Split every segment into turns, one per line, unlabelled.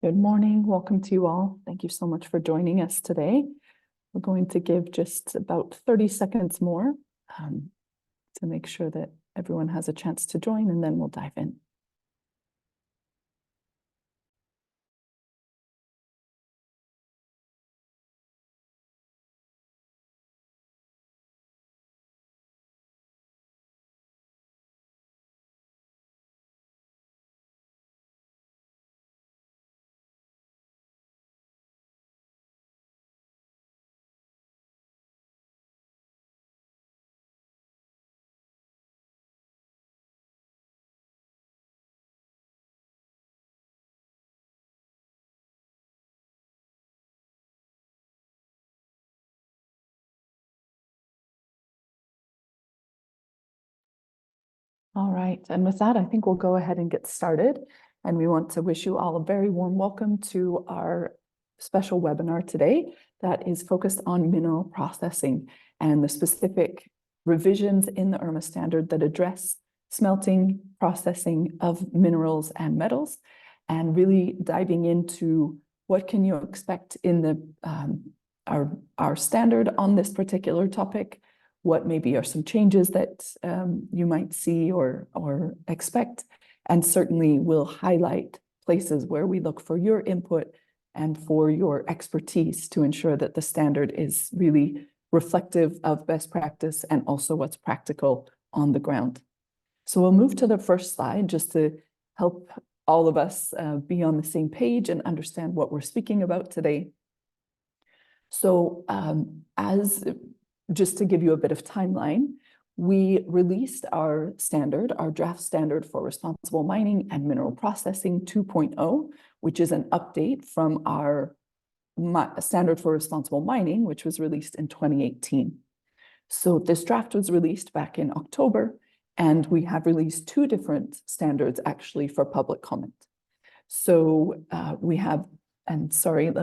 Good morning. Welcome to you all. Thank you so much for joining us today. We're going to give just about 30 seconds more to make sure that everyone has a chance to join, and then we'll dive in. All right, and with that, I think we'll go ahead and get started. And we want to wish you all a very warm welcome to our special webinar today that is focused on mineral processing and the specific revisions in the IRMA standard that address smelting, processing of minerals and metals, and really diving into what can you expect in the our standard on this particular topic. What maybe are some changes that you might see or expect, and certainly will highlight places where we look for your input and for your expertise to ensure that the standard is really reflective of best practice and also what's practical on the ground. So we'll move to the first slide just to help all of us be on the same page and understand what we're speaking about today. So just to give you a bit of timeline, we released our standard, our draft standard for responsible mining and mineral processing 2.0, which is an update from our standard for responsible mining, which was released in 2018. So this draft was released back in October, and we have released two different standards actually for public comment. So we have, and sorry,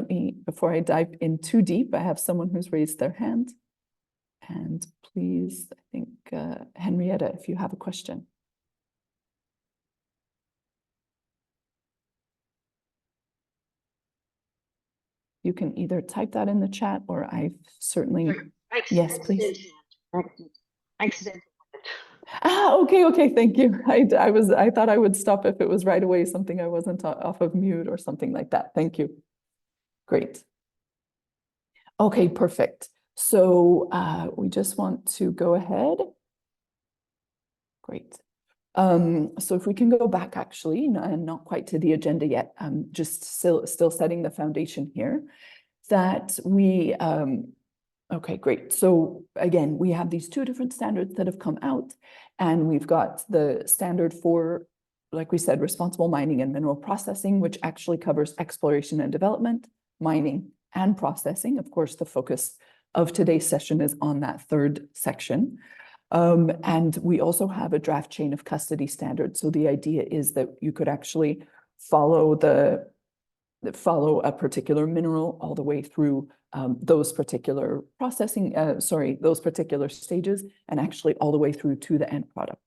before I dive in too deep, I have someone who's raised their hand. And please, I think, Henrietta, if you have a question. You can either type that in the chat or I've certainly... Yes, please. Okay, thank you. I thought I would stop if it was right away, something I wasn't off of mute or something like that. Thank you. Great. Okay, perfect. So we just want to go ahead. Great. So if we can go back actually, and not quite to the agenda yet, just still setting the foundation here, that we, okay, great. So again, we have these two different standards that have come out, and we've got the standard for, like we said, responsible mining and mineral processing, which actually covers exploration and development, mining and processing. Of course, the focus of today's session is on that third section. And we also have a draft chain of custody standard. So the idea is that you could actually follow a particular mineral all the way through those particular those particular stages, and actually all the way through to the end product.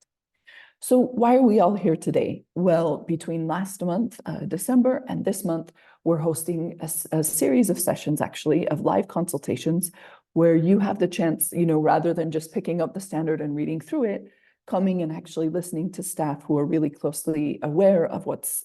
So why are we all here today? Well, between last month, December, and this month, we're hosting a series of sessions, actually, of live consultations, where you have the chance, rather than just picking up the standard and reading through it, coming and actually listening to staff who are really closely aware of what's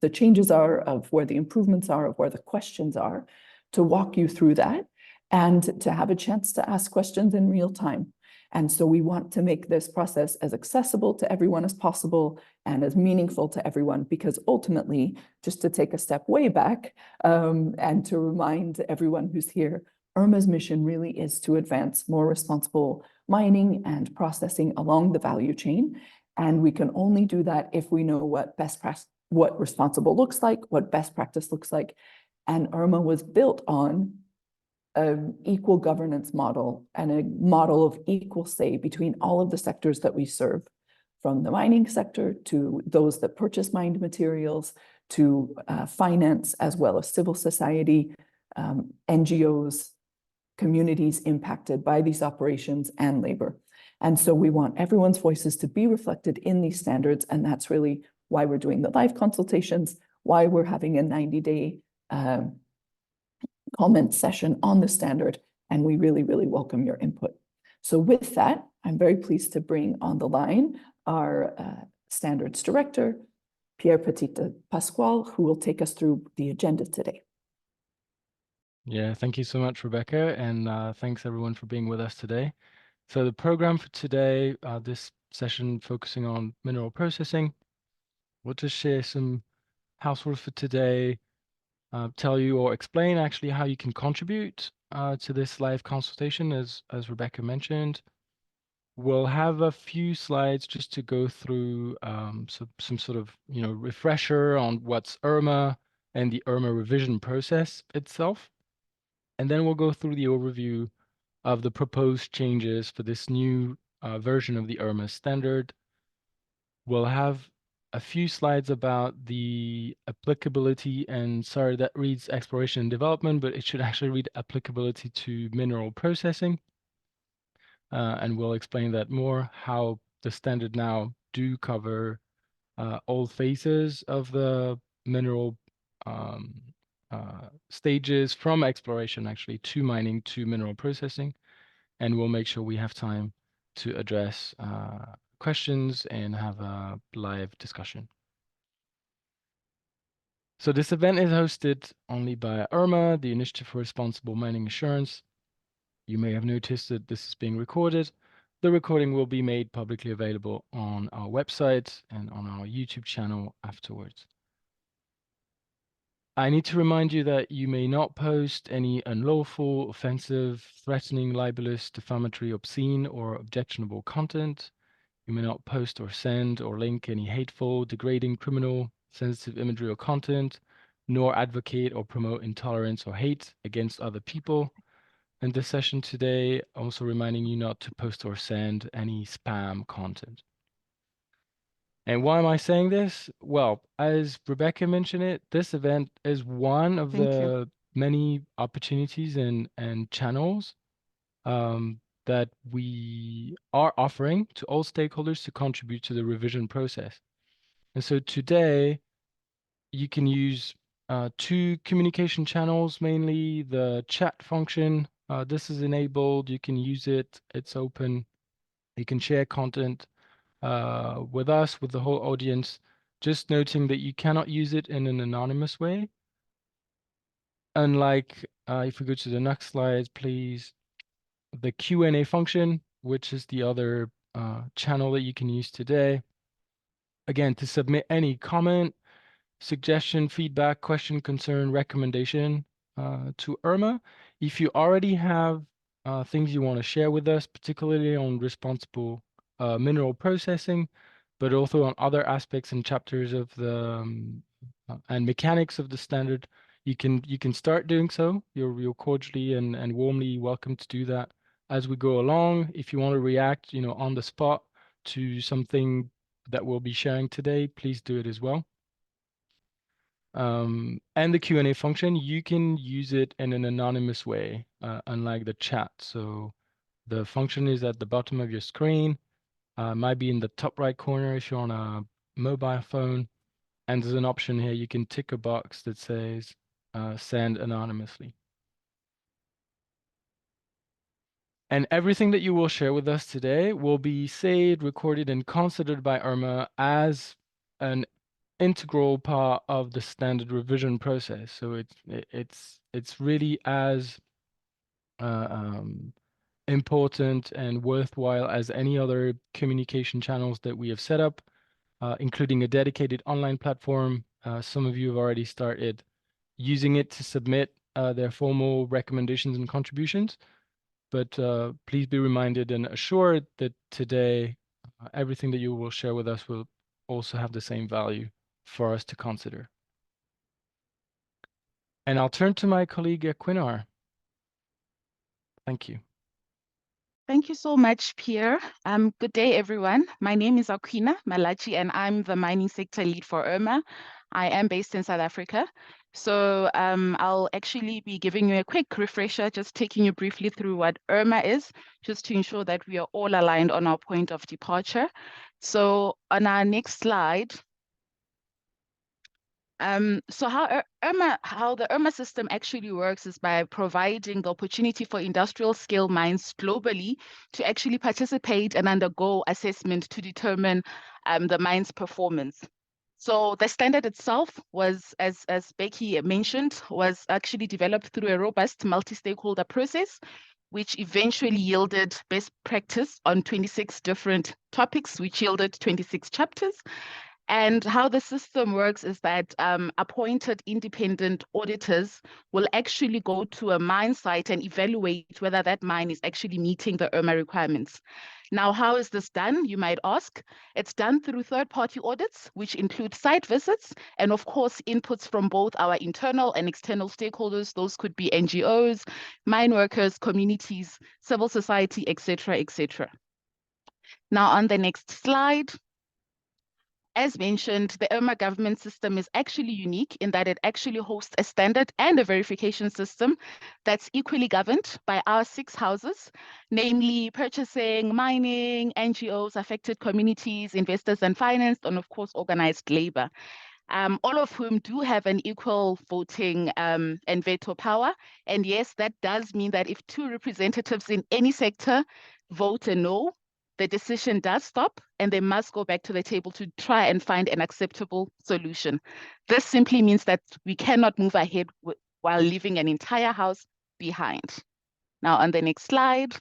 the changes are, of where the improvements are, of where the questions are, to walk you through that, and to have a chance to ask questions in real time. And so we want to make this process as accessible to everyone as possible and as meaningful to everyone, because ultimately, just to take a step way back and to remind everyone who's here, IRMA's mission really is to advance more responsible mining and processing along the value chain. And we can only do that if we know what responsible looks like, what best practice looks like. And IRMA was built on an equal governance model and a model of equal say between all of the sectors that we serve, from the mining sector to those that purchase mined materials, to finance, as well as civil society, NGOs, communities impacted by these operations, and labor. And so we want everyone's voices to be reflected in these standards, and that's really why we're doing the live consultations, why we're having a 90-day comment session on the standard, and we really, really welcome your input. So with that, I'm very pleased to bring on the line our standards director, Pierre Petite-Pasquale, who will take us through the agenda today.
Yeah, thank you so much, Rebecca, and thanks everyone for being with us today. So the program for today, this session focusing on mineral processing, we'll just share some house rules for today, tell you or explain actually how you can contribute to this live consultation, as Rebecca mentioned. We'll have a few slides just to go through some sort of refresher on what's IRMA and the IRMA revision process itself. And then we'll go through the overview of the proposed changes for this new version of the IRMA standard. We'll have a few slides about the applicability, and sorry, that reads exploration and development, but it should actually read applicability to mineral processing. And we'll explain that more, how the standard now do cover all phases of the mineral stages, from exploration actually to mining to mineral processing. And we'll make sure we have time to address questions and have a live discussion. So this event is hosted only by IRMA, the Initiative for Responsible Mining Assurance. You may have noticed that this is being recorded. The recording will be made publicly available on our website and on our YouTube channel afterwards. I need to remind you that you may not post any unlawful, offensive, threatening, libelous, defamatory, obscene, or objectionable content. You may not post or send or link any hateful, degrading, criminal, sensitive imagery or content, nor advocate or promote intolerance or hate against other people. In this session today, also reminding you not to post or send any spam content. And why am I saying this? Well, as Rebecca mentioned it, this event is one of the many opportunities and channels that we are offering to all stakeholders to contribute to the revision process. And so today, you can use two communication channels, mainly the chat function. This is enabled. You can use it. It's open. You can share content with us, with the whole audience. Just noting that you cannot use it in an anonymous way. Unlike, if we go to the next slide, please, the Q&A function, which is the other channel that you can use today. Again, to submit any comment, suggestion, feedback, question, concern, recommendation to IRMA. If you already have things you want to share with us, particularly on responsible mineral processing, but also on other aspects and chapters of the and mechanics of the standard, you can start doing so. You're cordially and warmly welcome to do that as we go along. If you want to react, on the spot to something that we'll be sharing today, please do it as well. And the Q&A function, you can use it in an anonymous way, unlike the chat. So the function is at the bottom of your screen, might be in the top right corner if you're on a mobile phone. And there's an option here, you can tick a box that says send anonymously. And everything that you will share with us today will be saved, recorded, and considered by IRMA as an integral part of the standard revision process. So it's really as important and worthwhile as any other communication channels that we have set up, including a dedicated online platform. Some of you have already started using it to submit their formal recommendations and contributions. But please be reminded and assured that today, everything that you will share with us will also have the same value for us to consider. And I'll turn to my colleague Quinar. Thank you.
Thank you so much, Pierre. Good day, everyone. My name is Aquina Malachi, and I'm the mining sector lead for IRMA. I am based in South Africa. So I'll actually be giving you a quick refresher, just taking you briefly through what IRMA is, just to ensure that we are all aligned on our point of departure. So on our next slide, So how the IRMA system actually works is by providing the opportunity for industrial scale mines globally to actually participate and undergo assessment to determine the mine's performance. So the standard itself was, as Becky mentioned, was actually developed through a robust multi-stakeholder process, which eventually yielded best practice on 26 different topics, which yielded 26 chapters. And how the system works is that appointed independent auditors will actually go to a mine site and evaluate whether that mine is actually meeting the IRMA requirements. Now, how is this done, you might ask? It's done through third-party audits, which include site visits, and of course, inputs from both our internal and external stakeholders. Those could be NGOs, mine workers, communities, civil society, etc., etc. Now, on the next slide, as mentioned, the IRMA government system is actually unique in that it actually hosts a standard and a verification system that's equally governed by our 6 houses, namely purchasing, mining, NGOs, affected communities, investors and finance, and of course, organized labor. All of whom do have an equal voting and veto power. And yes, that does mean that if 2 representatives in any sector vote a no, the decision does stop and they must go back to the table to try and find an acceptable solution. This simply means that we cannot move ahead while leaving an entire house behind. Now on the next slide.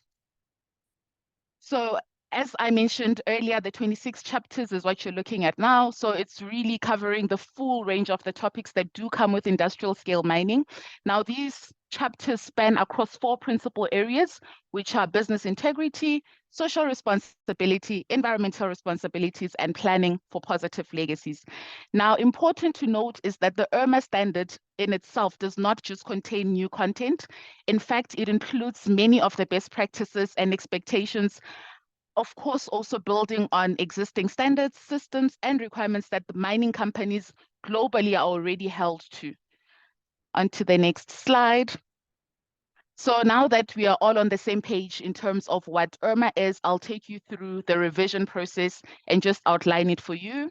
So as I mentioned earlier, the 26 chapters is what you're looking at now. So it's really covering the full range of the topics that do come with industrial scale mining. Now these chapters span across 4 principal areas, which are business integrity, social responsibility, environmental responsibilities, and planning for positive legacies. Now, important to note is that the IRMA standard in itself does not just contain new content. In fact, it includes many of the best practices and expectations, of course, also building on existing standards, systems, and requirements that the mining companies globally are already held to. On to the next slide. So now that we are all on the same page in terms of what IRMA is, I'll take you through the revision process and just outline it for you.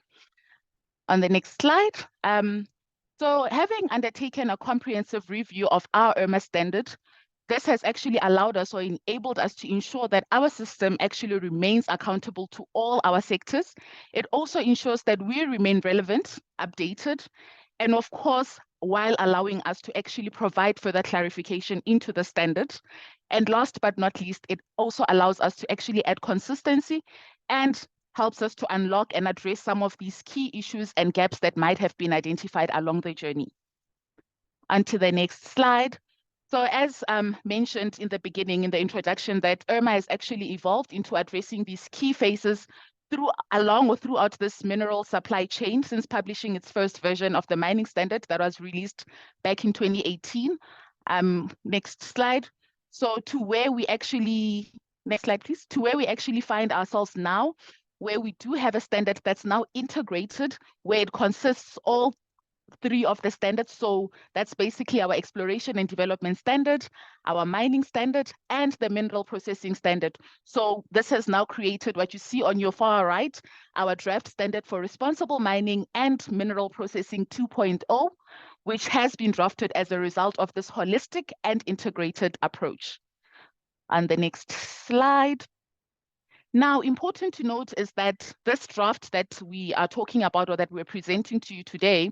On the next slide. So having undertaken a comprehensive review of our IRMA standard, this has actually allowed us or enabled us to ensure that our system actually remains accountable to all our sectors. It also ensures that we remain relevant, updated, and of course, while allowing us to actually provide further clarification into the standard. And last but not least, it also allows us to actually add consistency and helps us to unlock and address some of these key issues and gaps that might have been identified along the journey. On to the next slide. So as mentioned in the beginning, in the introduction, that IRMA has actually evolved into addressing these key phases throughout this mineral supply chain since publishing its first version of the mining standard that was released back in 2018. Next slide. So to where we actually, next slide please, to where we actually find ourselves now, where we do have a standard that's now integrated, where it consists all 3 of the standards. So that's basically our exploration and development standard, our mining standard, and the mineral processing standard. So this has now created what you see on your far right, our draft standard for responsible mining and mineral processing 2.0, which has been drafted as a result of this holistic and integrated approach. On the next slide. Now, important to note is that this draft that we are talking about or that we're presenting to you today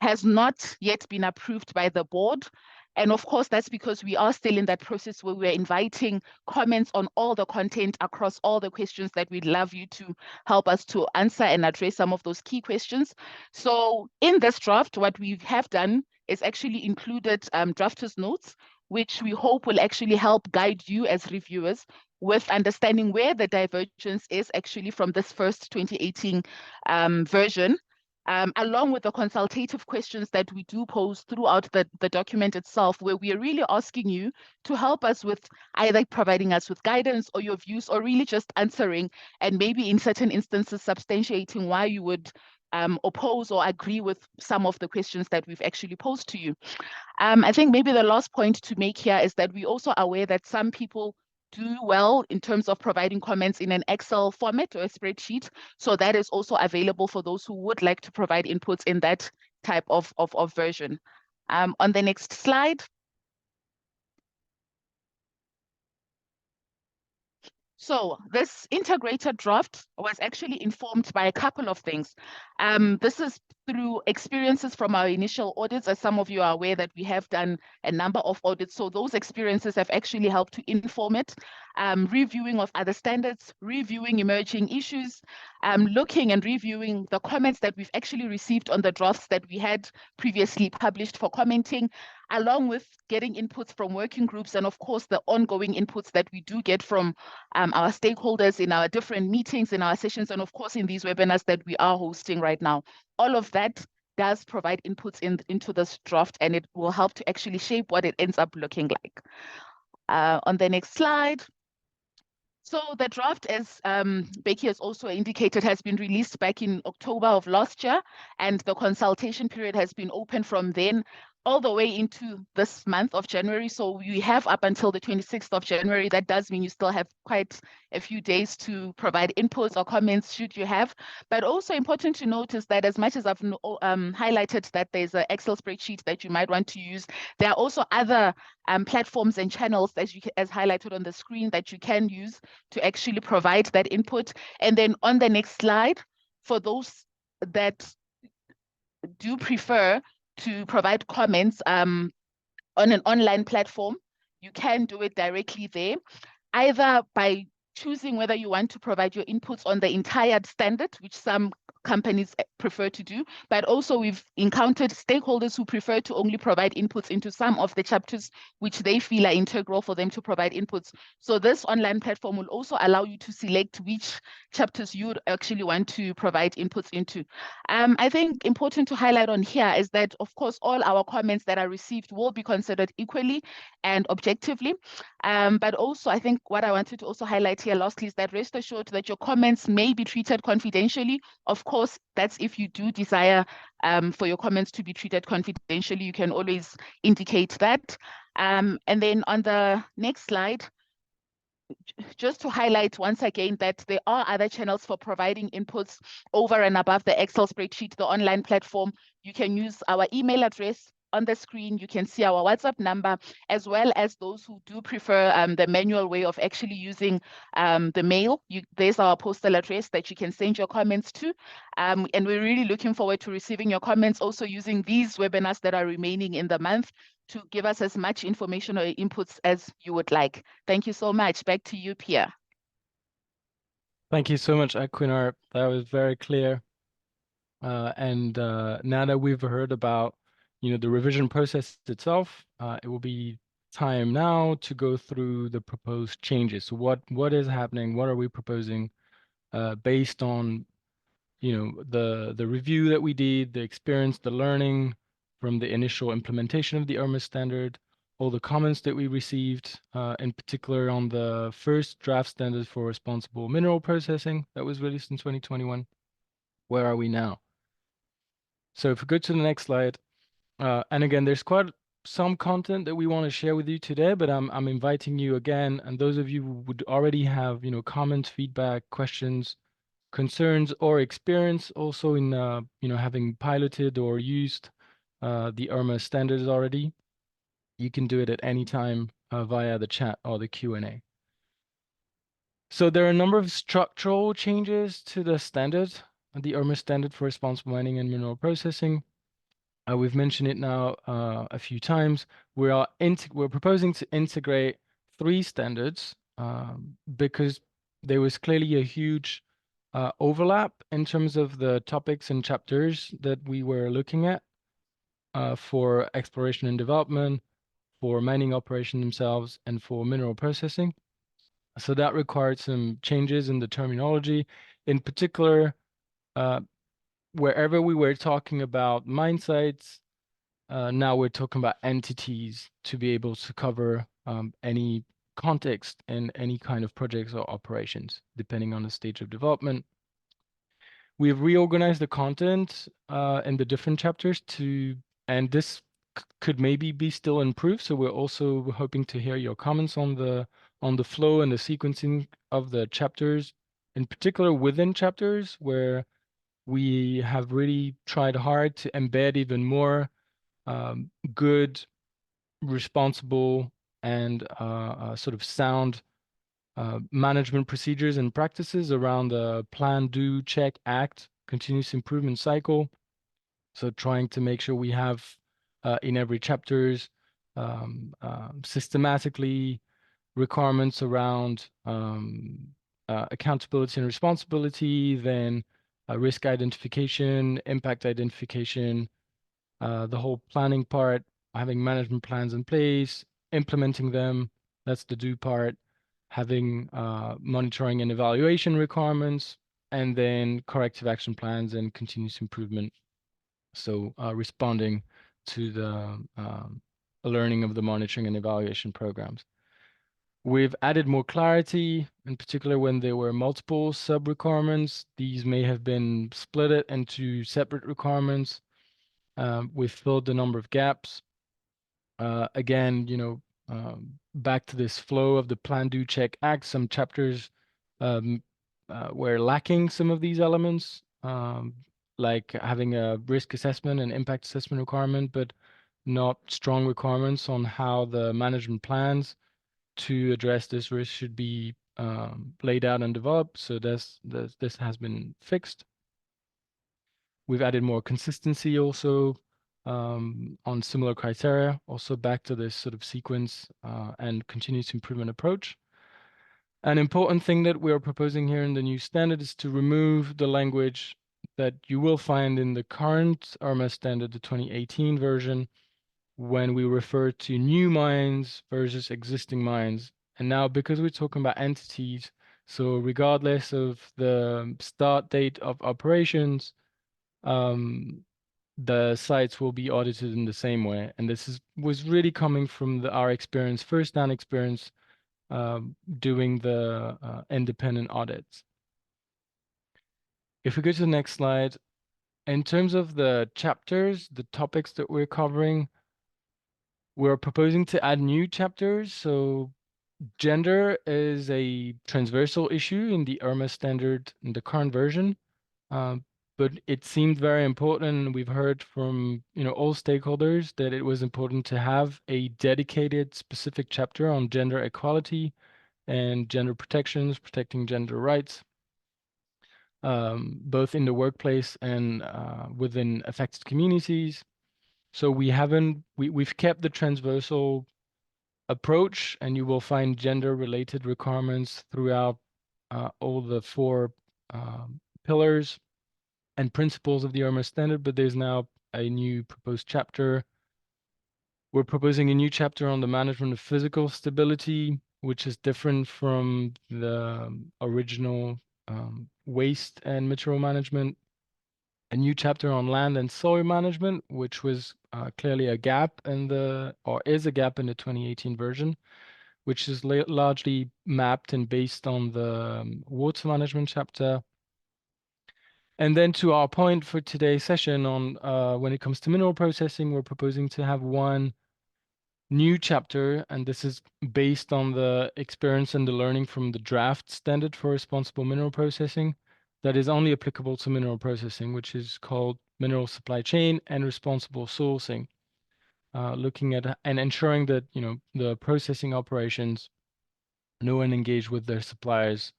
has not yet been approved by the board. And of course, that's because we are still in that process where we're inviting comments on all the content across all the questions that we'd love you to help us to answer and address some of those key questions. So in this draft, what we have done is actually included drafters' notes, which we hope will actually help guide you as reviewers with understanding where the divergence is actually from this first 2018 version, along with the consultative questions that we do pose throughout the document itself, where we are really asking you to help us with either providing us with guidance or your views, or really just answering and maybe in certain instances substantiating why you would oppose or agree with some of the questions that we've actually posed to you. I think maybe the last point to make here is that we also are aware that some people do well in terms of providing comments in an Excel format or a spreadsheet. So that is also available for those who would like to provide inputs in that type of version. On the next slide. So this integrated draft was actually informed by a couple of things. This is through experiences from our initial audits. As some of you are aware that we have done a number of audits. So those experiences have actually helped to inform it. Reviewing of other standards, reviewing emerging issues, looking and reviewing the comments that we've actually received on the drafts that we had previously published for commenting, along with getting inputs from working groups and of course the ongoing inputs that we do get from our stakeholders in our different meetings, in our sessions, and of course in these webinars that we are hosting right now. All of that does provide inputs into this draft, and it will help to actually shape what it ends up looking like. On the next slide. So the draft, as Becky has also indicated, has been released back in October of last year, and the consultation period has been open from then all the way into this month of January. So we have up until the 26th of January. That does mean you still have quite a few days to provide inputs or comments should you have. But also important to notice that as much as I've highlighted that there's an Excel spreadsheet that you might want to use, there are also other platforms and channels as highlighted on the screen that you can use to actually provide that input. And then on the next slide, for those that do prefer to provide comments on an online platform, you can do it directly there, either by choosing whether you want to provide your inputs on the entire standard, which some companies prefer to do, but also we've encountered stakeholders who prefer to only provide inputs into some of the chapters which they feel are integral for them to provide inputs. So this online platform will also allow you to select which chapters you would actually want to provide inputs into. I think important to highlight on here is that, of course, all our comments that are received will be considered equally and objectively. But also, I think what I wanted to also highlight here lastly is that rest assured that your comments may be treated confidentially. Of course, that's if you do desire for your comments to be treated confidentially, you can always indicate that. And then on the next slide, just to highlight once again that there are other channels for providing inputs over and above the Excel spreadsheet, the online platform. You can use our email address on the screen. You can see our WhatsApp number, as well as those who do prefer the manual way of actually using the mail. There's our postal address that you can send your comments to. And we're really looking forward to receiving your comments, also using these webinars that are remaining in the month to give us as much information or inputs as you would like. Thank you so much. Back to you, Pierre.
Thank you so much, Aquinar. That was very clear. And now that we've heard about, the revision process itself, it will be time now to go through the proposed changes. So what is happening? What are we proposing based on, the review that we did, the experience, the learning from the initial implementation of the IRMA standard, all the comments that we received, in particular on the first draft standard for responsible mineral processing that was released in 2021. Where are we now? So if we go to the next slide, and again, there's quite some content that we want to share with you today, but I'm inviting you again, and those of you who would already have, comments, feedback, questions, concerns, or experience also in, having piloted or used the IRMA standards already, you can do it at any time via the chat or the Q&A. So there are a number of structural changes to the standard, the IRMA standard for responsible mining and mineral processing. We've mentioned it now a few times. We're proposing to integrate 3 standards because there was clearly a huge overlap in terms of the topics and chapters that we were looking at for exploration and development, for mining operation themselves, and for mineral processing. So that required some changes in the terminology. In particular, wherever we were talking about mine sites, now we're talking about entities to be able to cover any context in any kind of projects or operations, depending on the stage of development. We've reorganized the content in the different chapters and this could maybe be still improved. So we're also hoping to hear your comments on the flow and the sequencing of the chapters, in particular within chapters where we have really tried hard to embed even more good, responsible, and sort of sound management procedures and practices around the plan, do, check, act, continuous improvement cycle. So trying to make sure we have in every chapters systematically requirements around accountability and responsibility, then risk identification, impact identification, the whole planning part, having management plans in place, implementing them, that's the do part, having monitoring and evaluation requirements, and then corrective action plans and continuous improvement. So responding to the learning of the monitoring and evaluation programs. We've added more clarity, in particular when there were multiple sub-requirements. These may have been split into separate requirements. We've filled the number of gaps. Again, back to this flow of the plan, do, check, act. Some chapters were lacking some of these elements, like having a risk assessment and impact assessment requirement, but not strong requirements on how the management plans to address this risk should be laid out and developed. So this has been fixed. We've added more consistency also on similar criteria, also back to this sort of sequence and continuous improvement approach. An important thing that we are proposing here in the new standard is to remove the language that you will find in the current IRMA standard, the 2018 version, when we refer to new mines versus existing mines. And now, because we're talking about entities, so regardless of the start date of operations, the sites will be audited in the same way. And this was really coming from our experience, first-hand experience, doing the independent audits. If we go to the next slide, in terms of the chapters, the topics that we're covering, we're proposing to add new chapters. So gender is a transversal issue in the IRMA standard in the current version, but it seemed very important. And we've heard from all stakeholders that it was important to have a dedicated specific chapter on gender equality and gender protections, protecting gender rights, both in the workplace and within affected communities. So we've kept the transversal approach, and you will find gender-related requirements throughout all the four pillars and principles of the IRMA standard, but there's now a new proposed chapter. We're proposing a new chapter on the management of physical stability, which is different from the original waste and material management. A new chapter on land and soil management, which was clearly a gap is a gap in the 2018 version, which is largely mapped and based on the water management chapter. And then to our point for today's session on when it comes to mineral processing, we're proposing to have one new chapter, and this is based on the experience and the learning from the draft standard for responsible mineral processing that is only applicable to mineral processing, which is called mineral supply chain and responsible sourcing, looking at and ensuring that the processing operations know and engage with their suppliers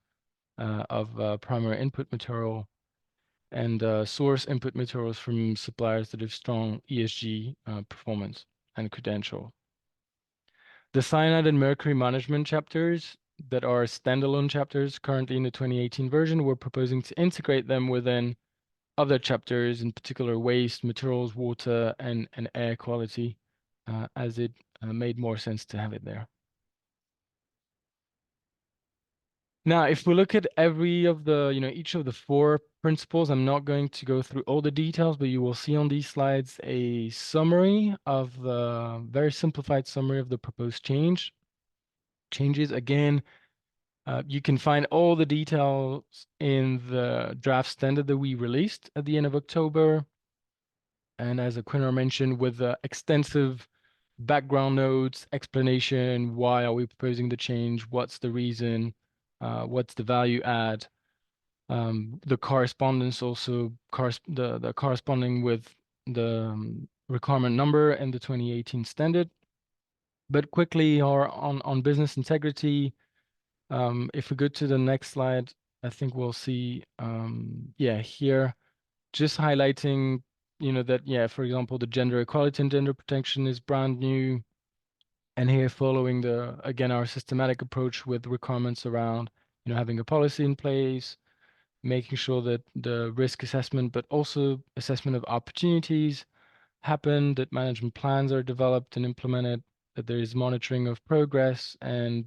of primary input material and source input materials from suppliers that have strong ESG performance and credential. The cyanide and mercury management chapters that are standalone chapters currently in the 2018 version, we're proposing to integrate them within other chapters, in particular waste, materials, water, and air quality, as it made more sense to have it there. Now, if we look at every of the, each of the four principles, I'm not going to go through all the details, but you will see on these slides a summary of the very simplified summary of the proposed changes. Again, you can find all the details in the draft standard that we released at the end of October. And as Aquina mentioned, with extensive background notes, explanation, why are we proposing the change, what's the reason, what's the value add. The correspondence also the corresponding with the requirement number and the 2018 standard. But quickly, or on business integrity, if we go to the next slide, I think we'll see, yeah, here, just highlighting, that, yeah, for example, the gender equality and gender protection is brand new. And here following again, our systematic approach with requirements around, having a policy in place, making sure that the risk assessment, but also assessment of opportunities happen, that management plans are developed and implemented, that there is monitoring of progress and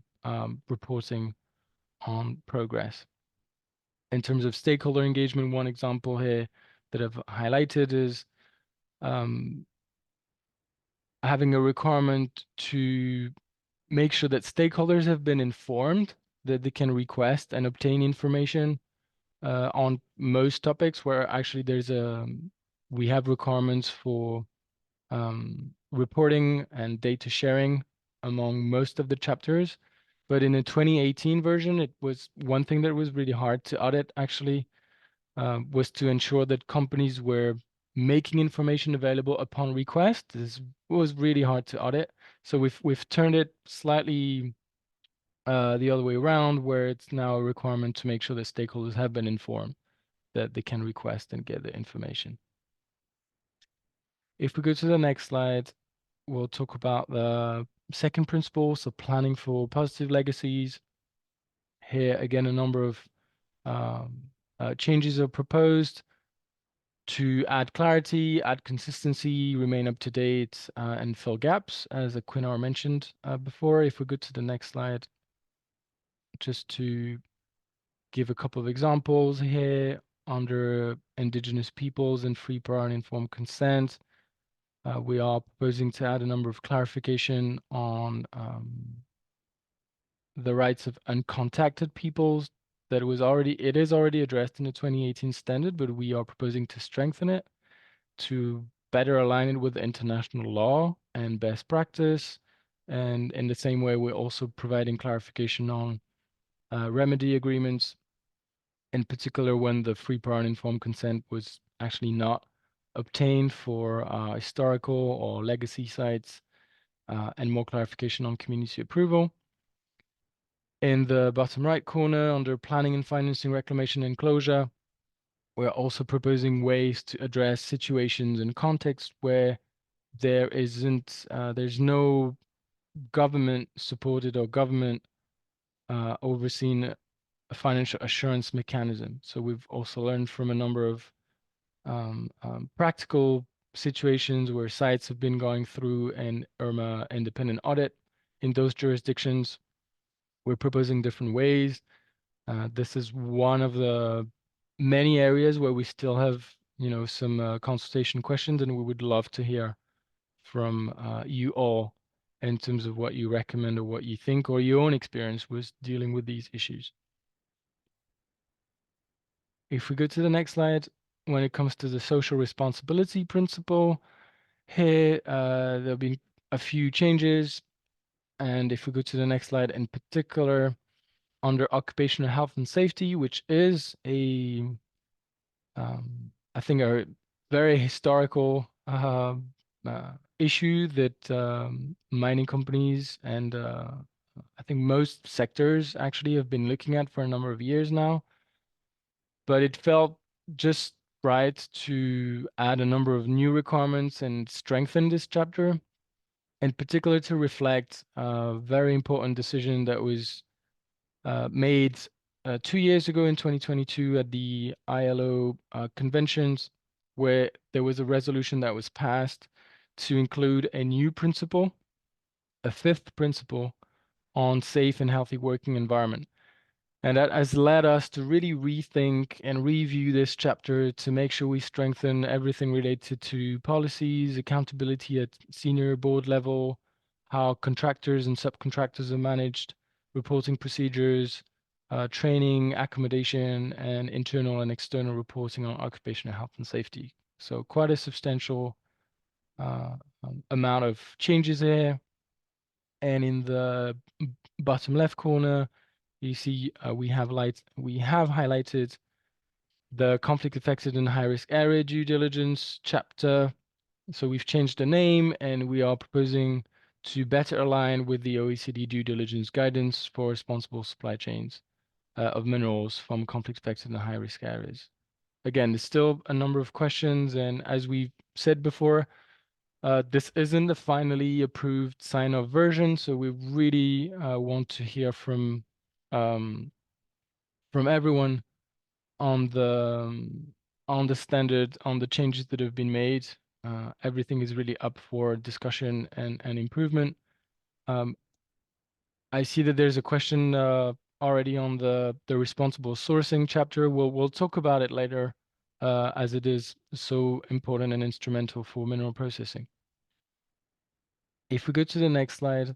reporting on progress. In terms of stakeholder engagement, one example here that I've highlighted is having a requirement to make sure that stakeholders have been informed that they can request and obtain information on most topics, where actually we have requirements for reporting and data sharing among most of the chapters. But in the 2018 version, it was one thing that was really hard to audit, actually, was to ensure that companies were making information available upon request. This was really hard to audit. So we've turned it slightly the other way around, where it's now a requirement to make sure that stakeholders have been informed that they can request and get the information. If we go to the next slide, we'll talk about the second principle, so planning for positive legacies. Here, again, a number of changes are proposed to add clarity, add consistency, remain up to date, and fill gaps, as Aquinar mentioned before. If we go to the next slide, just to give a couple of examples here, under indigenous peoples and free, prior, and informed consent, we are proposing to add a number of clarification on the rights of uncontacted peoples. It is already addressed in the 2018 standard, but we are proposing to strengthen it to better align it with international law and best practice. And in the same way, we're also providing clarification on remedy agreements, in particular when the free, prior, and informed consent was actually not obtained for historical or legacy sites, and more clarification on community approval. In the bottom right corner, under planning and financing, reclamation and closure, we're also proposing ways to address situations and contexts where there's no government supported or government overseen financial assurance mechanism. So we've also learned from a number of practical situations where sites have been going through an IRMA independent audit in those jurisdictions. We're proposing different ways. This is one of the many areas where we still have, some consultation questions, and we would love to hear from you all in terms of what you recommend or what you think or your own experience with dealing with these issues. If we go to the next slide, when it comes to the social responsibility principle, here there'll be a few changes. And if we go to the next slide, in particular, under occupational health and safety, which is I think a very historical issue that mining companies and I think most sectors actually have been looking at for a number of years now. But it felt just right to add a number of new requirements and strengthen this chapter, in particular to reflect a very important decision that was made 2 years ago in 2022 at the ILO conventions, where there was a resolution that was passed to include a new principle, a fifth principle on safe and healthy working environment. And that has led us to really rethink and review this chapter to make sure we strengthen everything related to policies, accountability at senior board level, how contractors and subcontractors are managed, reporting procedures, training, accommodation, and internal and external reporting on occupational health and safety. So quite a substantial amount of changes here. And in the bottom left corner, you see we have highlighted the conflict affected and high risk area due diligence chapter. So we've changed the name and we are proposing to better align with the OECD due diligence guidance for responsible supply chains of minerals from conflict affected and high risk areas. Again, there's still a number of questions, and as we said before, this isn't the finally approved sign-off version, so we really want to hear from everyone on the standard, on the changes that have been made. Everything is really up for discussion and improvement. I see that there's a question already on the responsible sourcing chapter. We'll talk about it later, as it is so important and instrumental for mineral processing. If we go to the next slide,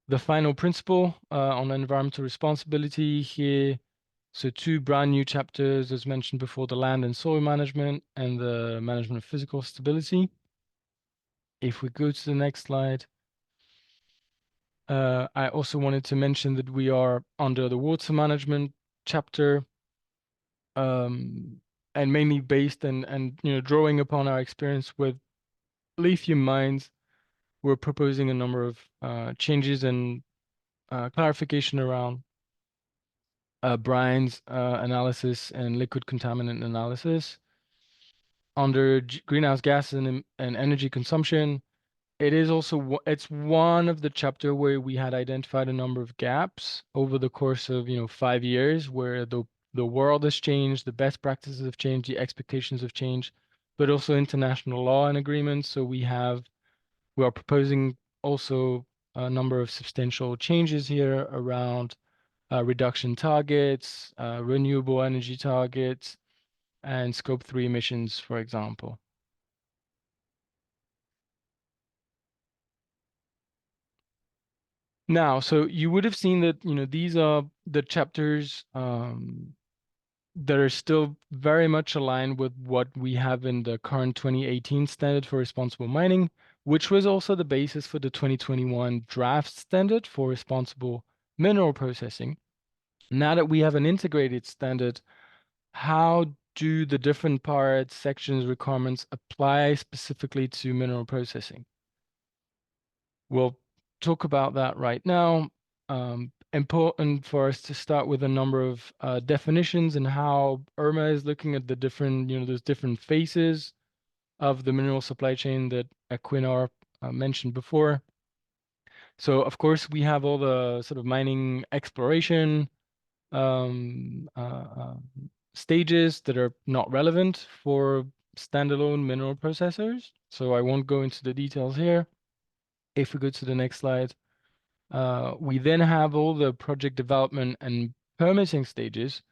the final principle on environmental responsibility here. So 2 brand new chapters, as mentioned before, the land and soil management and the management of physical stability. If we go to the next slide, I also wanted to mention that we are under the water management chapter, and mainly based and drawing upon our experience with lithium mines. We're proposing a number of changes and clarification around brines analysis and liquid contaminant analysis. Under greenhouse gas and energy consumption, it is also it's one of the chapter where we had identified a number of gaps over the course of 5 years, where the world has changed, the best practices have changed, the expectations have changed, but also international law and agreements. So we are proposing also a number of substantial changes here around reduction targets, renewable energy targets, and scope 3 emissions, for example. Now, so you would have seen that, these are the chapters that are still very much aligned with what we have in the current 2018 standard for responsible mining, which was also the basis for the 2021 draft standard for responsible mineral processing. Now that we have an integrated standard, how do the different parts, sections, requirements apply specifically to mineral processing? We'll talk about that right now. Important for us to start with a number of definitions and how IRMA is looking at the different, those different phases of the mineral supply chain that Equinor mentioned before. So, of course, we have all the sort of mining exploration stages that are not relevant for standalone mineral processors. So I won't go into the details here. If we go to the next slide, we then have all the project development and permitting stages,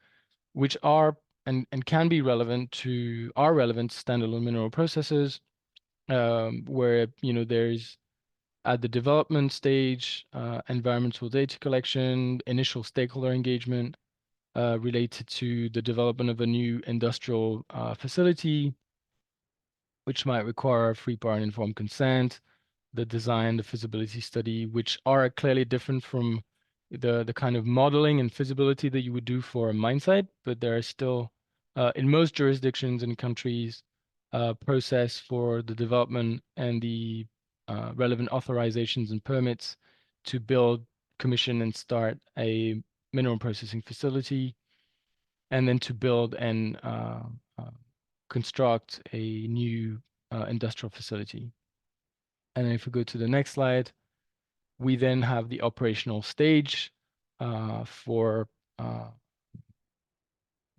which are and can be relevant to standalone mineral processes, where there's at the development stage, environmental data collection, initial stakeholder engagement related to the development of a new industrial facility, which might require free, prior, and informed consent, the design, the feasibility study, which are clearly different from the kind of modeling and feasibility that you would do for a mine site, but there are still, in most jurisdictions and countries, process for the development and the relevant authorizations and permits to build, commission, and start a mineral processing facility, and then to build and construct a new industrial facility. And if we go to the next slide, we then have the operational stage for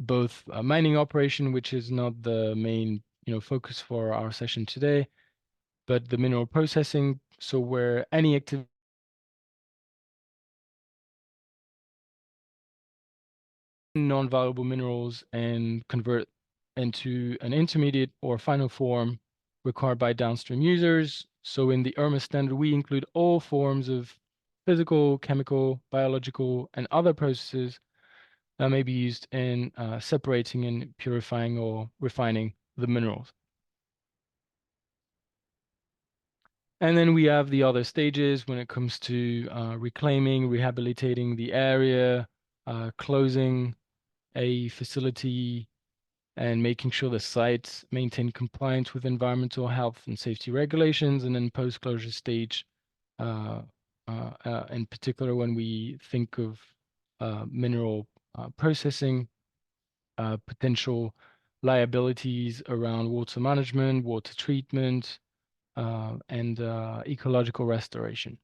both mining operation, which is not the main focus for our session today, but the mineral processing. So where any activity non-valuable minerals and convert into an intermediate or final form required by downstream users. So in the IRMA standard, we include all forms of physical, chemical, biological, and other processes that may be used in separating and purifying or refining the minerals. And then we have the other stages when it comes to reclaiming, rehabilitating the area, closing a facility and making sure the sites maintain compliance with environmental health and safety regulations, and then post-closure stage, in particular when we think of mineral processing, potential liabilities around water management, water treatment, and ecological restoration.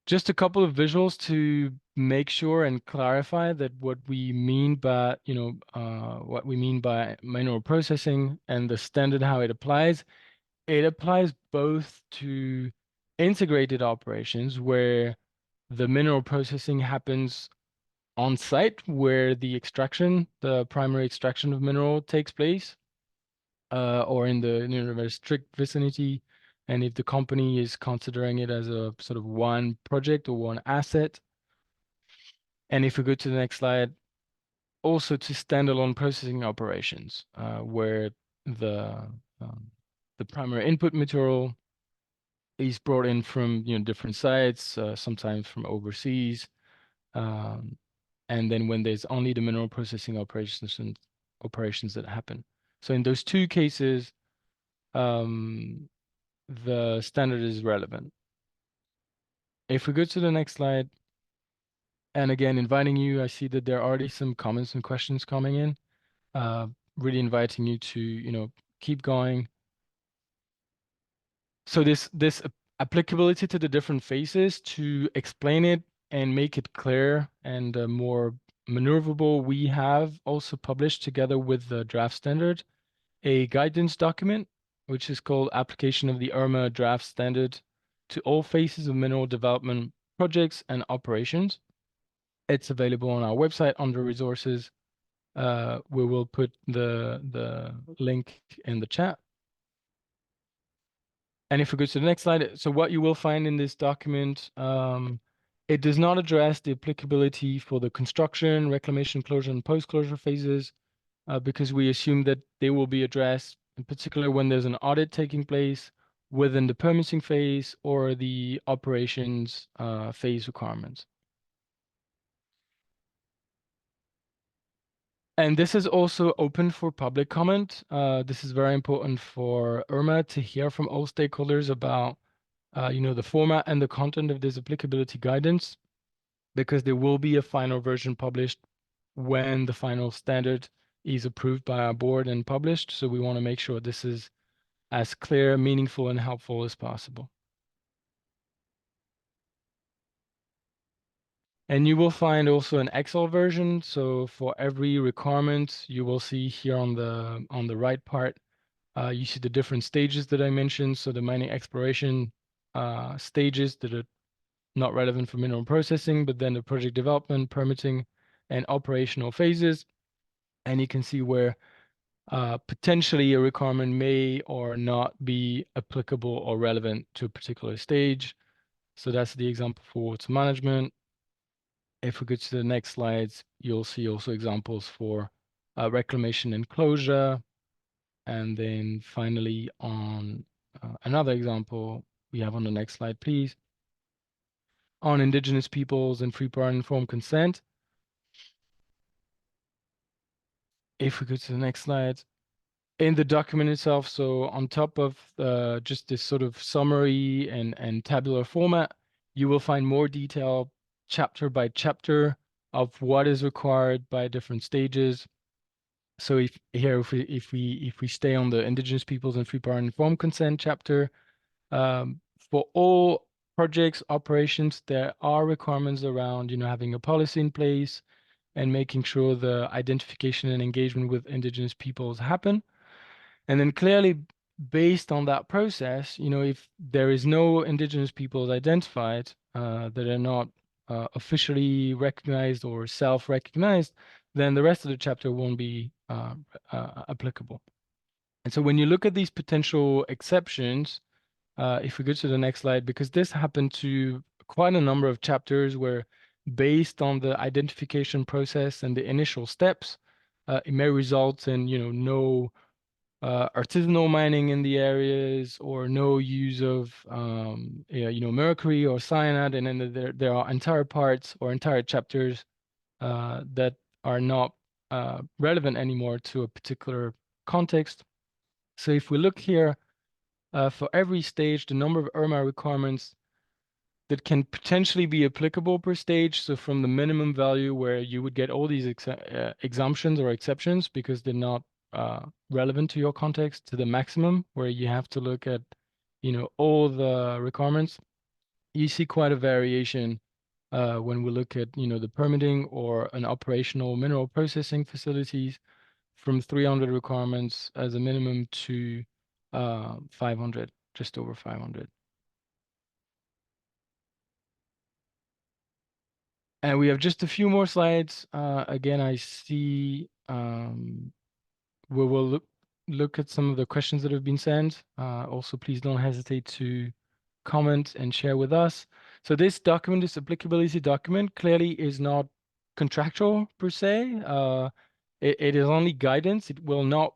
Just a couple of visuals to make sure and clarify that what we mean by, what we mean by mineral processing and the standard, how it applies. It applies both to integrated operations where the mineral processing happens on site, where the primary extraction of mineral takes place, or in the very strict vicinity. And if the company is considering it as a sort of one project or one asset. And if we go to the next slide, also to standalone processing operations, where the primary input material is brought in from different sites, sometimes from overseas, and then when there's only the mineral processing operations that happen. So in those two cases, the standard is relevant. If we go to the next slide, and again, inviting you, I see that there are already some comments and questions coming in. Really inviting you to, keep going. So this applicability to the different phases, to explain it and make it clear and more maneuverable, we have also published, together with the draft standard, a guidance document, which is called Application of the IRMA Draft Standard to all phases of mineral development projects and operations. It's available on our website under resources. We will put the link in the chat. And if we go to the next slide, so what you will find in this document, it does not address the applicability for the construction, reclamation, closure, and post-closure phases, because we assume that they will be addressed, in particular when there's an audit taking place within the permitting phase or the operations phase requirements. And this is also open for public comment. This is very important for IRMA to hear from all stakeholders about, the format and the content of this applicability guidance, because there will be a final version published when the final standard is approved by our board and published. So we want to make sure this is as clear, meaningful, and helpful as possible. And you will find also an Excel version. So for every requirement, you will see here on the right part, you see the different stages that I mentioned. So the mining exploration stages that are not relevant for mineral processing, but then the project development, permitting, and operational phases. And you can see where potentially a requirement may or not be applicable or relevant to a particular stage. So that's the example for water management. If we go to the next slides, you'll see also examples for reclamation and closure. And then finally on another example we have on the next slide, please, on indigenous peoples and free, prior, and informed consent. If we go to the next slide, in the document itself, so on top of just this sort of summary and tabular format, you will find more detail chapter by chapter of what is required by different stages. So if we stay on the indigenous peoples and free, prior, and informed consent chapter, for all projects, operations, there are requirements around, having a policy in place and making sure the identification and engagement with indigenous peoples happen. And then clearly, based on that process, if there is no indigenous peoples identified that are not officially recognized or self-recognized, then the rest of the chapter won't be applicable. And so when you look at these potential exceptions, if we go to the next slide, because this happened to quite a number of chapters where, based on the identification process and the initial steps, it may result in, no artisanal mining in the areas, or no use of, mercury or cyanide. And then there are entire parts or entire chapters that are not relevant anymore to a particular context. So if we look here, for every stage, the number of IRMA requirements that can potentially be applicable per stage. So from the minimum value where you would get all these exemptions or exceptions because they're not relevant to your context, to the maximum where you have to look at, all the requirements. You see quite a variation when we look at, the permitting or an operational mineral processing facilities from 300 requirements as a minimum to 500, just over 500. And we have just a few more slides. Again, I see we will look at some of the questions that have been sent. Also, please don't hesitate to comment and share with us. So this document, this applicability document, clearly is not contractual per se. It is only guidance. It will not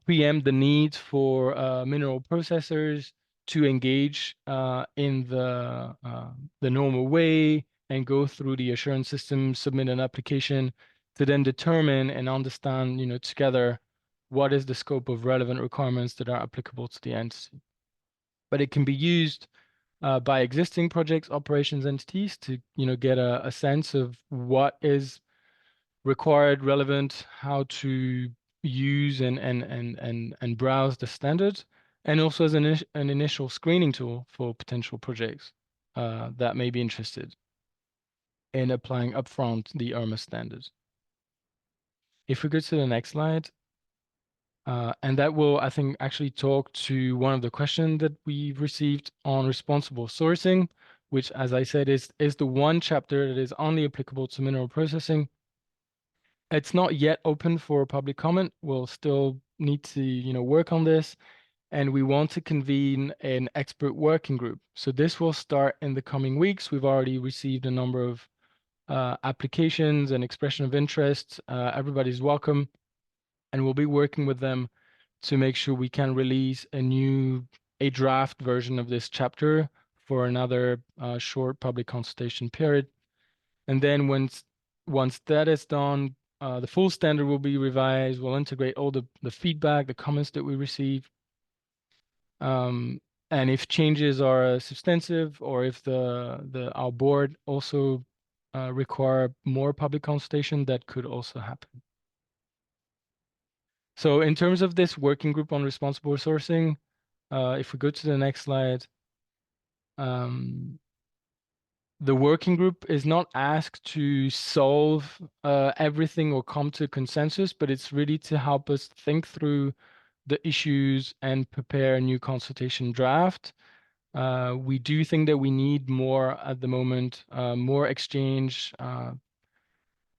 preempt the need for mineral processors to engage in the normal way and go through the assurance system, submit an application to then determine and understand, together what is the scope of relevant requirements that are applicable to the entity. But it can be used by existing projects, operations entities to, get a sense of what is required, relevant, how to use and browse the standard, and also as an initial screening tool for potential projects that may be interested in applying upfront the IRMA standard. If we go to the next slide, and that will, I think, actually talk to one of the questions that we've received on responsible sourcing, which, as I said, is the one chapter that is only applicable to mineral processing. It's not yet open for public comment. We'll still need to, work on this, and we want to convene an expert working group. So this will start in the coming weeks. We've already received a number of applications and expression of interest. Everybody's welcome, and we'll be working with them to make sure we can release a draft version of this chapter for another short public consultation period. And then once that is done, the full standard will be revised. We'll integrate all the feedback, the comments that we receive. And if changes are substantive, or if our board also require more public consultation, that could also happen. So in terms of this working group on responsible sourcing, if we go to the next slide, the working group is not asked to solve everything or come to consensus, but it's really to help us think through the issues and prepare a new consultation draft. We do think that we need more at the moment, more exchange,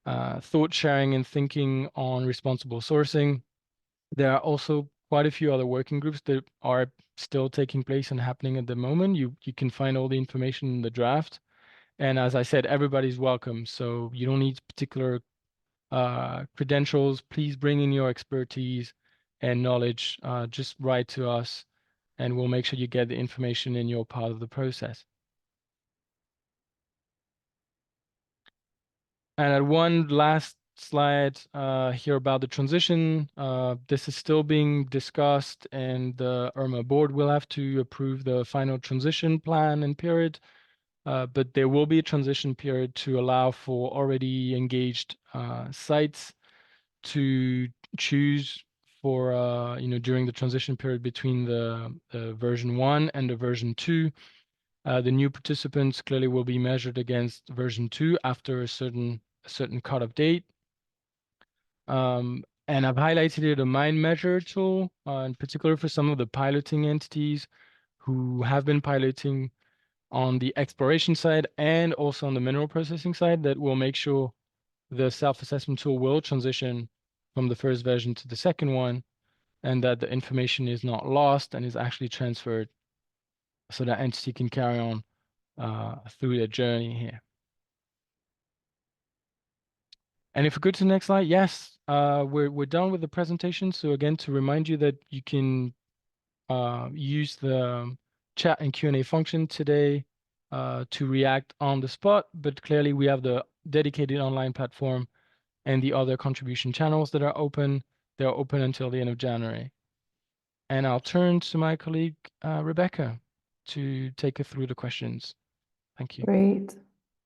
thought sharing and thinking on responsible sourcing. There are also quite a few other working groups that are still taking place and happening at the moment. You can find all the information in the draft. And as I said, everybody's welcome. So you don't need particular credentials. Please bring in your expertise and knowledge. Just write to us, and we'll make sure you get the information in your part of the process. And at one last slide here about the transition. This is still being discussed, and the IRMA board will have to approve the final transition plan and period. But there will be a transition period to allow for already engaged sites to choose for, during the transition period between the version 1 and the version 2. The new participants clearly will be measured against version 2 after a certain cutoff date. And I've highlighted a mind measure tool, in particular for some of the piloting entities who have been piloting on the exploration side and also on the mineral processing side, that will make sure the self-assessment tool will transition from the first version to the second one, and that the information is not lost and is actually transferred so that entity can carry on through their journey here. And if we go to the next slide, yes, we're done with the presentation. So again, to remind you that you can use the chat and Q&A function today to react on the spot, but clearly we have the dedicated online platform and the other contribution channels that are open. They're open until the end of January. And I'll turn to my colleague, Rebecca, to take us through the questions. Thank you.
Great.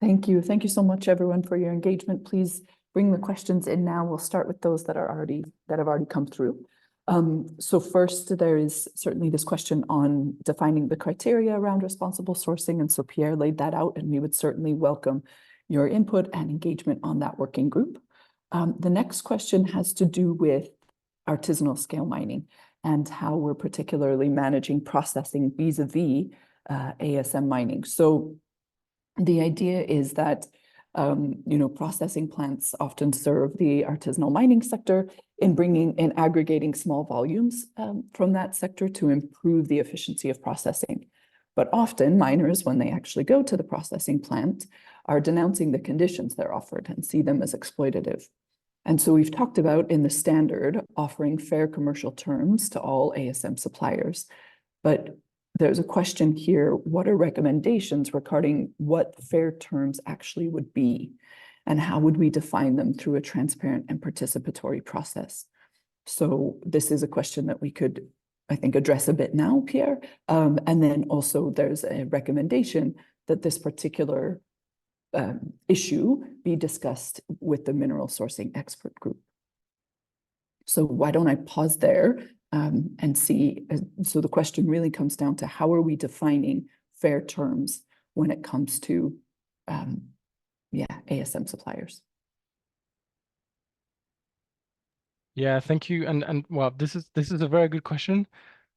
Thank you. Thank you so much, everyone, for your engagement. Please bring the questions in now. We'll start with those that have already come through. So first, there is certainly this question on defining the criteria around responsible sourcing. And so Pierre laid that out, and we would certainly welcome your input and engagement on that working group. The next question has to do with artisanal scale mining and how we're particularly managing processing vis-a-vis ASM mining. So the idea is that processing plants often serve the artisanal mining sector in aggregating small volumes from that sector to improve the efficiency of processing. But often miners, when they actually go to the processing plant, are denouncing the conditions they're offered and see them as exploitative. And so we've talked about in the standard offering fair commercial terms to all ASM suppliers. But there's a question here, what are recommendations regarding what fair terms actually would be? And how would we define them through a transparent and participatory process? So this is a question that we could, I think, address a bit now, Pierre. And then also there's a recommendation that this particular issue be discussed with the mineral sourcing expert group. So why don't I pause there and see, so the question really comes down to how are we defining fair terms when it comes to ASM suppliers?
Yeah, thank you. And well, this is a very good question.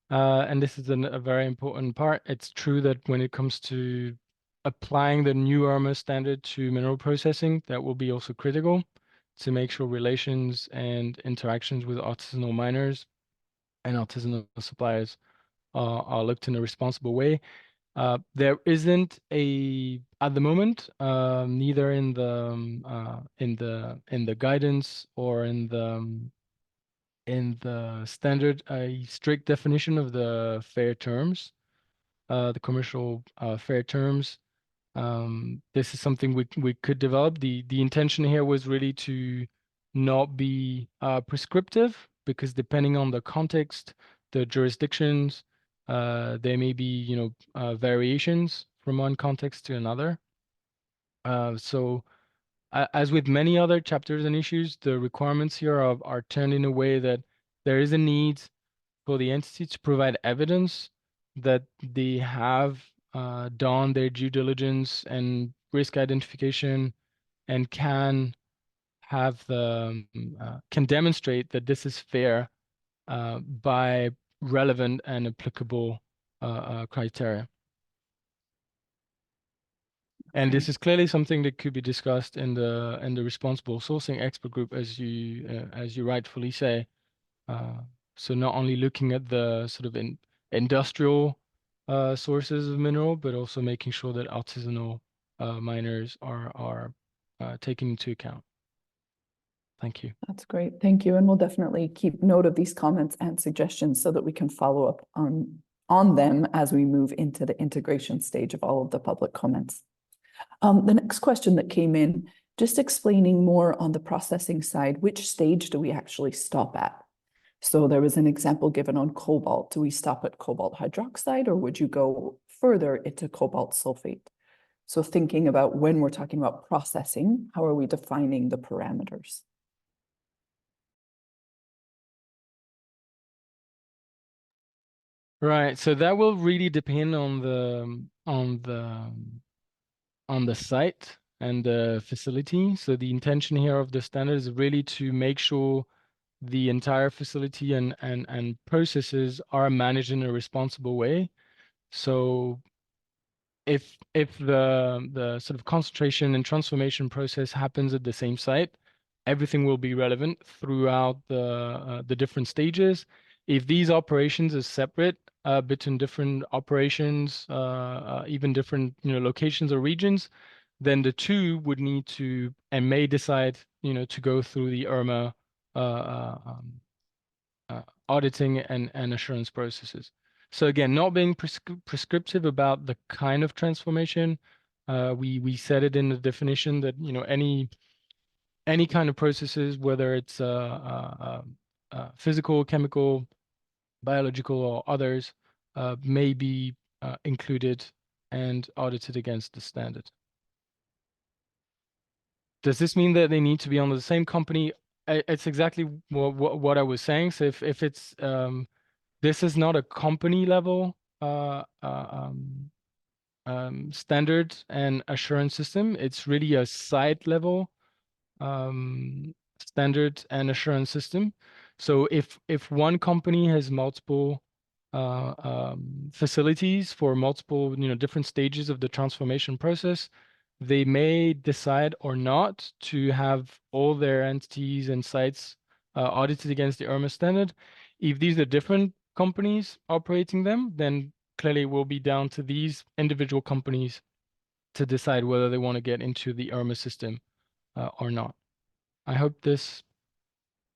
And this is a very important part. It's true that when it comes to applying the new IRMA standard to mineral processing, that will be also critical to make sure relations and interactions with artisanal miners and artisanal suppliers are looked in a responsible way. There isn't at the moment, neither in the guidance or in the standard, a strict definition of the fair terms, the commercial fair terms. This is something we could develop. The intention here was really to not be prescriptive, because depending on the context, the jurisdictions, there may be variations from one context to another. So as with many other chapters and issues, the requirements here are turned in a way that there is a need for the entity to provide evidence that they have done their due diligence and risk identification and can demonstrate that this is fair by relevant and applicable criteria. And this is clearly something that could be discussed in the responsible sourcing expert group, as you rightfully say. So not only looking at the sort of industrial sources of mineral, but also making sure that artisanal miners are taken into account. Thank you.
That's great. Thank you. And we'll definitely keep note of these comments and suggestions so that we can follow up on them as we move into the integration stage of all of the public comments. The next question that came in, just explaining more on the processing side, which stage do we actually stop at? So there was an example given on cobalt. Do we stop at cobalt hydroxide, or would you go further into cobalt sulfate? So thinking about when we're talking about processing, how are we defining the parameters?
Right. So that will really depend on the site and the facility. So the intention here of the standard is really to make sure the entire facility and processes are managed in a responsible way. So if the sort of concentration and transformation process happens at the same site, everything will be relevant throughout the different stages. If these operations are separate between different operations, even different locations or regions, then the two would need to and may decide to go through the IRMA auditing and assurance processes. So again, not being prescriptive about the kind of transformation. We said it in the definition that, you know, any kind of processes, whether it's physical, chemical, biological, or others, may be included and audited against the standard. Does this mean that they need to be under the same company? It's exactly what I was saying. So if it's this is not a company level standard and assurance system. It's really a site level standard and assurance system. So if one company has multiple facilities for multiple, you know, different stages of the transformation process, they may decide or not to have all their entities and sites audited against the IRMA standard. If these are different companies operating them, then clearly it will be down to these individual companies to decide whether they want to get into the IRMA system or not. I hope this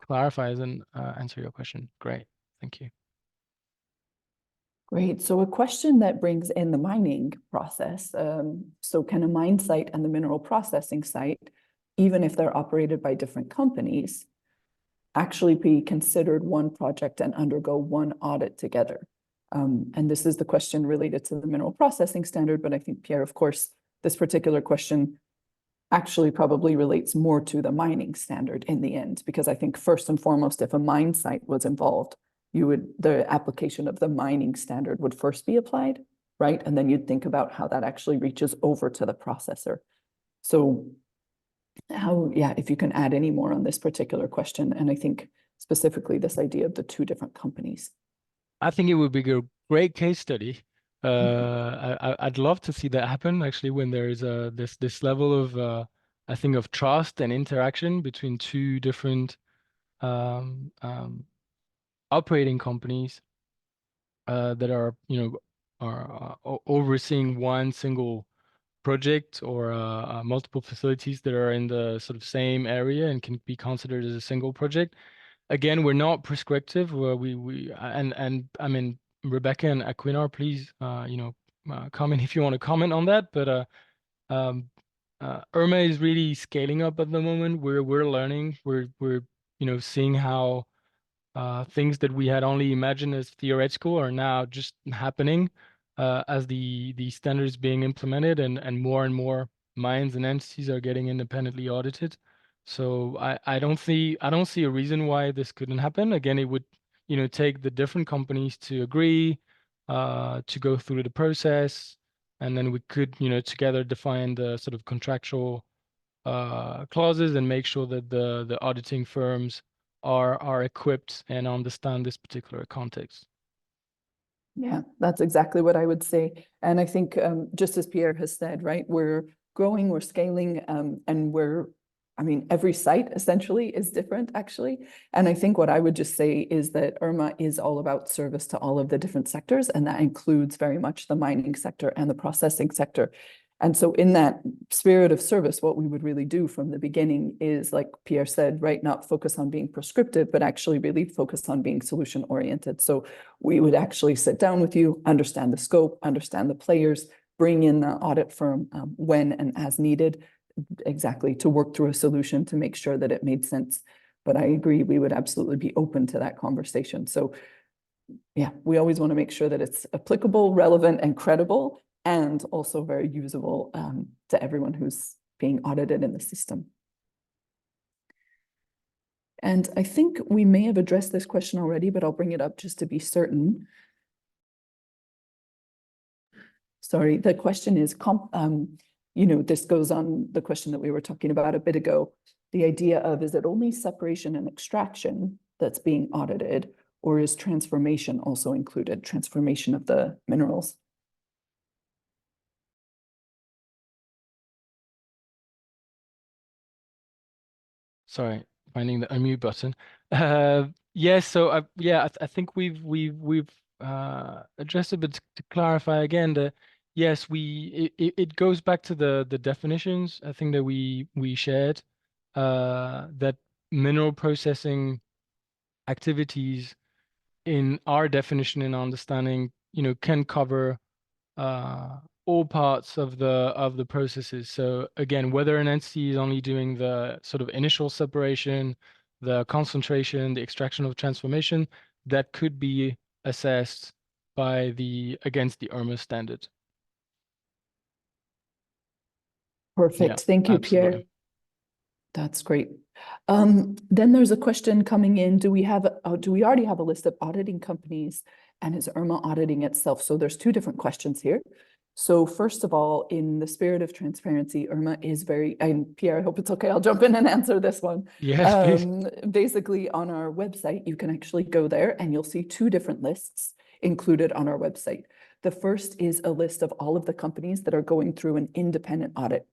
clarifies and answer your question. Great, thank you.
Great. So a question that brings in the mining process. So can a mine site and the mineral processing site, even if they're operated by different companies, actually be considered one project and undergo one audit together? And this is the question related to the mineral processing standard, but I think, Pierre, of course, this particular question actually probably relates more to the mining standard in the end, because I think first and foremost, if a mine site was involved, the application of the mining standard would first be applied, right? And then you'd think about how that actually reaches over to the processor. So if you can add any more on this particular question, and I think specifically this idea of the two different companies.
I think it would be a great case study. I'd love to see that happen actually when there is this level of I think of trust and interaction between two different operating companies that are, you know, are overseeing one single project or multiple facilities that are in the sort of same area and can be considered as a single project. Again, we're not prescriptive. And I mean, Rebecca and Aquinar, please, you know, comment if you want to comment on that. But IRMA is really scaling up at the moment. We're learning. We're you know, seeing how things that we had only imagined as theoretical are now just happening as the standard is being implemented, and more mines and entities are getting independently audited. So I don't see a reason why this couldn't happen. Again, it would, you know, take the different companies to agree to go through the process, and then we could, you know, together define the sort of contractual clauses and make sure that the auditing firms are equipped and understand this particular context.
Yeah, that's exactly what I would say. And I think just as Pierre has said, right, we're growing, we're scaling, and I mean, every site essentially is different actually. And I think what I would just say is that IRMA is all about service to all of the different sectors, and that includes very much the mining sector and the processing sector. And so in that spirit of service, what we would really do from the beginning is, like Pierre said, right, not focus on being prescriptive, but actually really focus on being solution oriented. So we would actually sit down with you, understand the scope, understand the players, bring in the audit firm when and as needed, exactly to work through a solution to make sure that it made sense. But I agree, we would absolutely be open to that conversation. So yeah, we always want to make sure that it's applicable, relevant, and credible, and also very usable to everyone who's being audited in the system. And I think we may have addressed this question already, but I'll bring it up just to be certain. Sorry, the question is, you know, this goes on the question that we were talking about a bit ago, the idea of, is it only separation and extraction that's being audited, or is transformation also included, transformation of the minerals?
Sorry, finding the unmute button. Yes, so I think we've addressed it, but to clarify again, yes, it goes back to the definitions I think that we shared, that mineral processing activities in our definition and understanding can cover all parts of the processes. So again, whether an entity is only doing the sort of initial separation, the concentration, the extraction of transformation, that could be assessed by against the IRMA standard.
Perfect. Thank you, Pierre.
Absolutely.
That's great. Then there's a question coming in. Do we already have a list of auditing companies, and is IRMA auditing itself? So there's two different questions here. So first of all, in the spirit of transparency, IRMA is and Pierre, I hope it's okay, I'll jump in and answer this one.
Yes, please.
Basically, on our website, you can actually go there and you'll see two different lists included on our website. The first is a list of all of the companies that are going through an independent audit.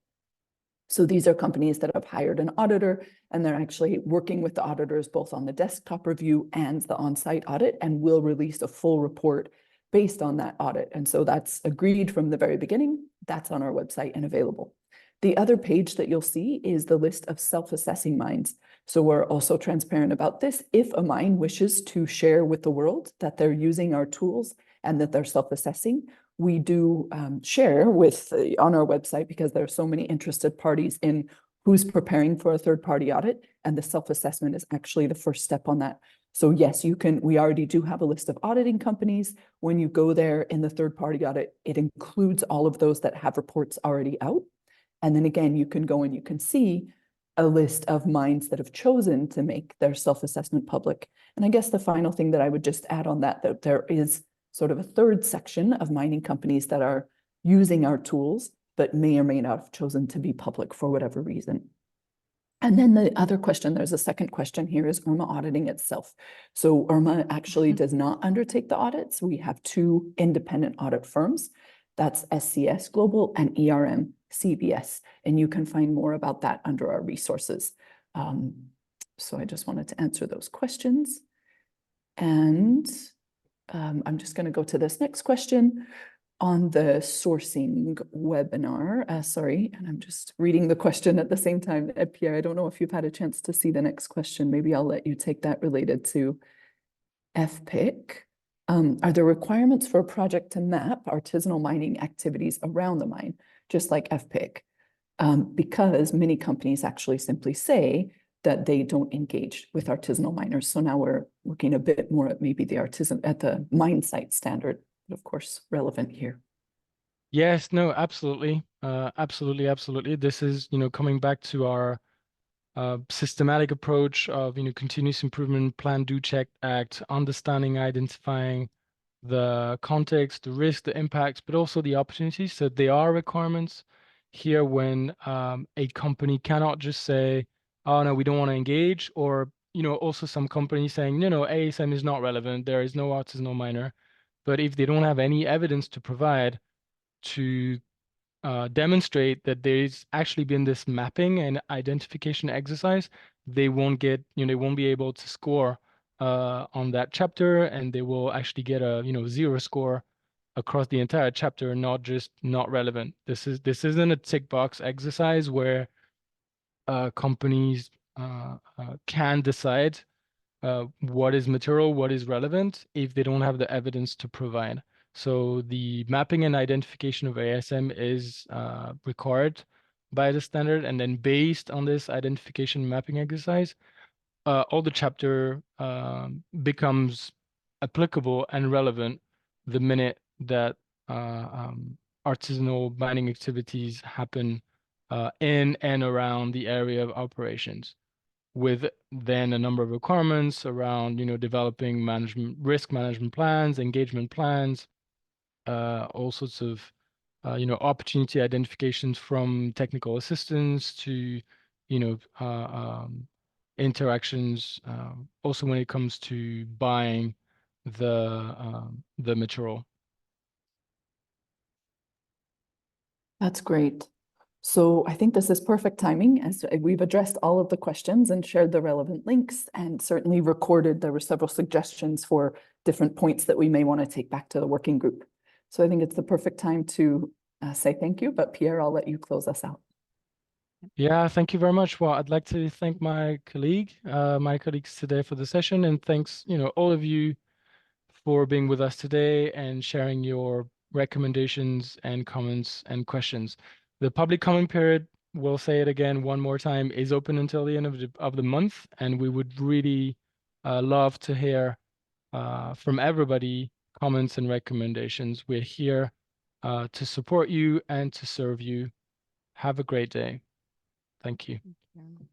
So these are companies that have hired an auditor, and they're actually working with the auditors both on the desktop review and the on-site audit, and will release a full report based on that audit. And so that's agreed from the very beginning. That's on our website and available. The other page that you'll see is the list of self-assessing mines. So we're also transparent about this. If a mine wishes to share with the world that they're using our tools and that they're self-assessing, we do share on our website, because there are so many interested parties in who's preparing for a third-party audit, and the self-assessment is actually the first step on that. So yes, we already do have a list of auditing companies. When you go there in the third-party audit, it includes all of those that have reports already out. And then again, you can go and you can see a list of mines that have chosen to make their self-assessment public. And I guess the final thing that I would just add on that there is sort of a third section of mining companies that are using our tools, but may or may not have chosen to be public for whatever reason. And then the other question, there's a second question here, is IRMA auditing itself? So IRMA actually does not undertake the audits. We have two independent audit firms. That's SCS Global and ERM CBS. And you can find more about that under our resources. So I just wanted to answer those questions. And I'm just going to go to this next question on the sourcing webinar. Sorry, and I'm just reading the question at the same time. Pierre, I don't know if you've had a chance to see the next question. Maybe I'll let you take that related to FPIC. Are there requirements for a project to map artisanal mining activities around the mine, just like FPIC? Because many companies actually simply say that they don't engage with artisanal miners. So now we're looking a bit more at maybe at the mine site standard, but of course, relevant here.
Yes, no, absolutely. Absolutely. This is, coming back to our systematic approach of, continuous improvement, plan, do, check, act, understanding, identifying the context, the risk, the impacts, but also the opportunities. So there are requirements here when a company cannot just say, oh, no, we don't want to engage, or, also some companies saying, no, ASM is not relevant. There is no artisanal miner. But if they don't have any evidence to provide to demonstrate that there's actually been this mapping and identification exercise, they won't get, they won't be able to score on that chapter, and they will actually get a, 0 score across the entire chapter, not just not relevant. This isn't a tick box exercise where companies can decide what is material, what is relevant, if they don't have the evidence to provide. So the mapping and identification of ASM is required by the standard, and then based on this identification mapping exercise, all the chapter becomes applicable and relevant the minute that artisanal mining activities happen in and around the area of operations, with then a number of requirements around, developing risk management plans, engagement plans, all sorts of, opportunity identifications from technical assistance to, interactions, also when it comes to buying the material.
That's great. So I think this is perfect timing, as we've addressed all of the questions and shared the relevant links, and certainly recorded. There were several suggestions for different points that we may want to take back to the working group. So I think it's the perfect time to say thank you, but Pierre, I'll let you close us out.
Yeah, thank you very much. Well, I'd like to thank my colleagues today for the session, and thanks, all of you for being with us today and sharing your recommendations and comments and questions. The public comment period, we'll say it again one more time, is open until the end of the month, and we would really love to hear from everybody comments and recommendations. We're here to support you and to serve you. Have a great day. Thank you.
Thank you.